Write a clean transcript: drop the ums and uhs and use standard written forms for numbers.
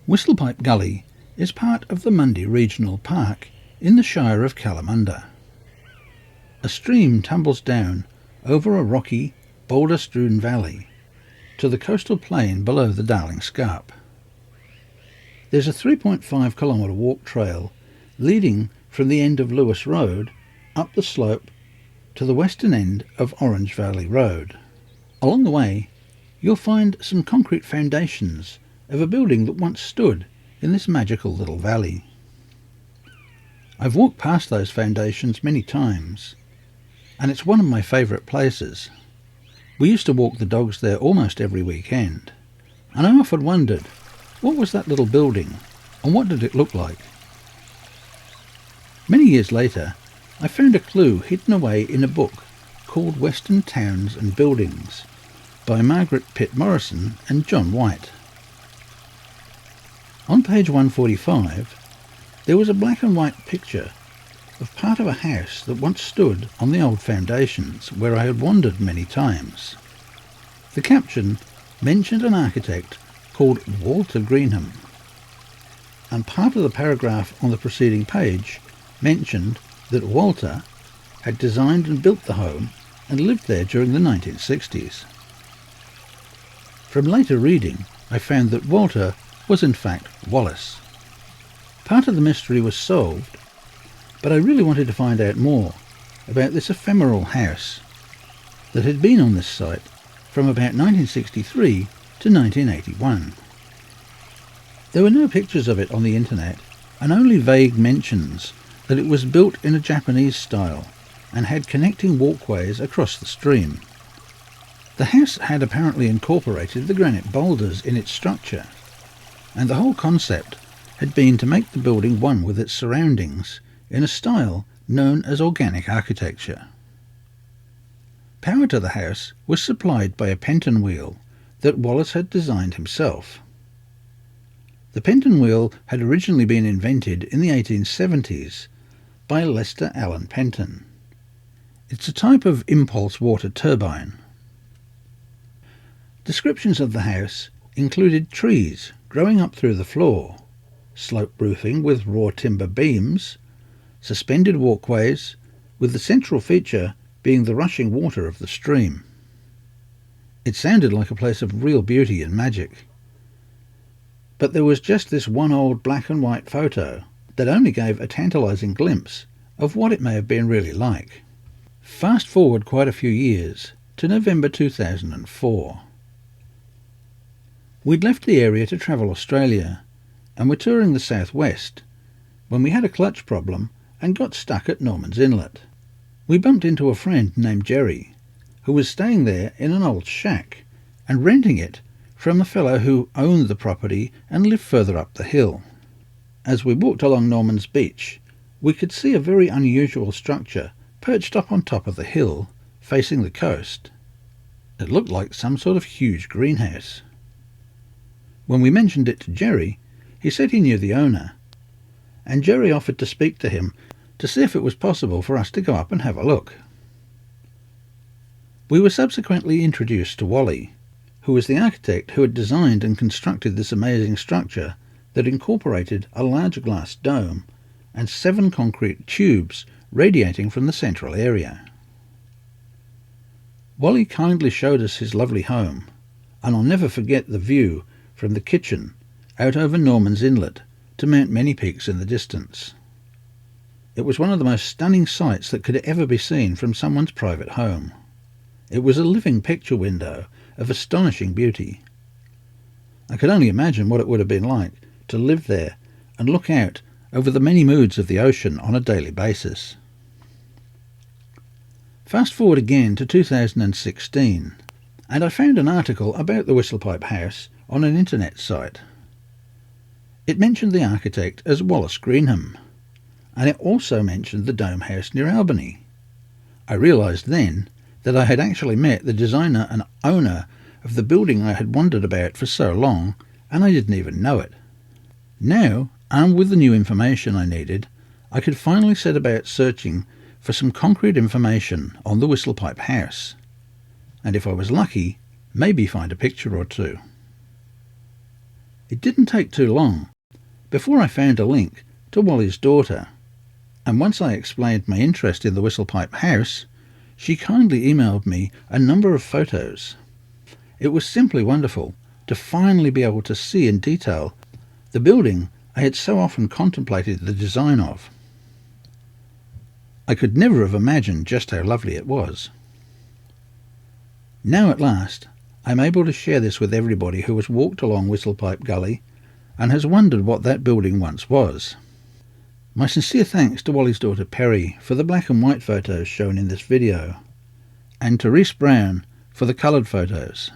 Whistlepipe Gully is part of the Mundy Regional Park in the Shire of Kalamunda. A stream tumbles down over a rocky, boulder-strewn valley to the coastal plain below the Darling Scarp. There's a 3.5 kilometre walk trail leading from the end of Lewis Road up the slope to the western end of Orange Valley Road. Along the way, you'll find some concrete foundations of a building that once stood in this magical little valley. I've walked past those foundations many times, and it's one of my favourite places. We used to walk the dogs there almost every weekend, and I often wondered, what was that little building, and what did it look like? Many years later, I found a clue hidden away in a book called Western Towns and Buildings by Margaret Pitt Morrison and John White. On page 145, there was a black and white picture of part of a house that once stood on the old foundations where I had wandered many times. The caption mentioned an architect called Walter Greenham, and part of the paragraph on the preceding page mentioned that Walter had designed and built the home and lived there during the 1960s. From later reading, I found that Walter was in fact Wallace. Part of the mystery was solved, but I really wanted to find out more about this ephemeral house that had been on this site from about 1963 to 1981. There were no pictures of it on the internet, and only vague mentions that it was built in a Japanese style and had connecting walkways across the stream. The house had apparently incorporated the granite boulders in its structure, and the whole concept had been to make the building one with its surroundings in a style known as organic architecture. Power to the house was supplied by a Penton wheel that Wallace had designed himself. The Penton wheel had originally been invented in the 1870s by Lester Allen Penton. It's a type of impulse water turbine. Descriptions of the house included trees growing up through the floor, slope roofing with raw timber beams, suspended walkways, with the central feature being the rushing water of the stream. It sounded like a place of real beauty and magic. But there was just this one old black and white photo that only gave a tantalising glimpse of what it may have been really like. Fast forward quite a few years to November 2004. We'd left the area to travel Australia, and were touring the southwest when we had a clutch problem and got stuck at Norman's Inlet. We bumped into a friend named Jerry, who was staying there in an old shack and renting it from a fellow who owned the property and lived further up the hill. As we walked along Norman's Beach, we could see a very unusual structure perched up on top of the hill, facing the coast. It looked like some sort of huge greenhouse. When we mentioned it to Jerry, he said he knew the owner, and Jerry offered to speak to him to see if it was possible for us to go up and have a look. We were subsequently introduced to Wally, who was the architect who had designed and constructed this amazing structure that incorporated a large glass dome and 7 concrete tubes radiating from the central area. Wally kindly showed us his lovely home, and I'll never forget the view from the kitchen out over Norman's Inlet to Mount Many Peaks in the distance. It was one of the most stunning sights that could ever be seen from someone's private home. It was a living picture window of astonishing beauty. I could only imagine what it would have been like to live there and look out over the many moods of the ocean on a daily basis. Fast forward again to 2016, and I found an article about the Whistlepipe House on an internet site. It mentioned the architect as Wallace Greenham, and it also mentioned the dome house near Albany. I realised then that I had actually met the designer and owner of the building I had wondered about for so long, and I didn't even know it. Now, armed with the new information I needed, I could finally set about searching for some concrete information on the Whistlepipe House, and if I was lucky, maybe find a picture or two. It didn't take too long before I found a link to Wally's daughter, and once I explained my interest in the Whistlepipe house, she kindly emailed me a number of photos. It was simply wonderful to finally be able to see in detail the building I had so often contemplated the design of. I could never have imagined just how lovely it was. Now at last I'm able to share this with everybody who has walked along Whistlepipe Gully and has wondered what that building once was. My sincere thanks to Wally's daughter Perry for the black and white photos shown in this video, and to Reese Brown for the coloured photos.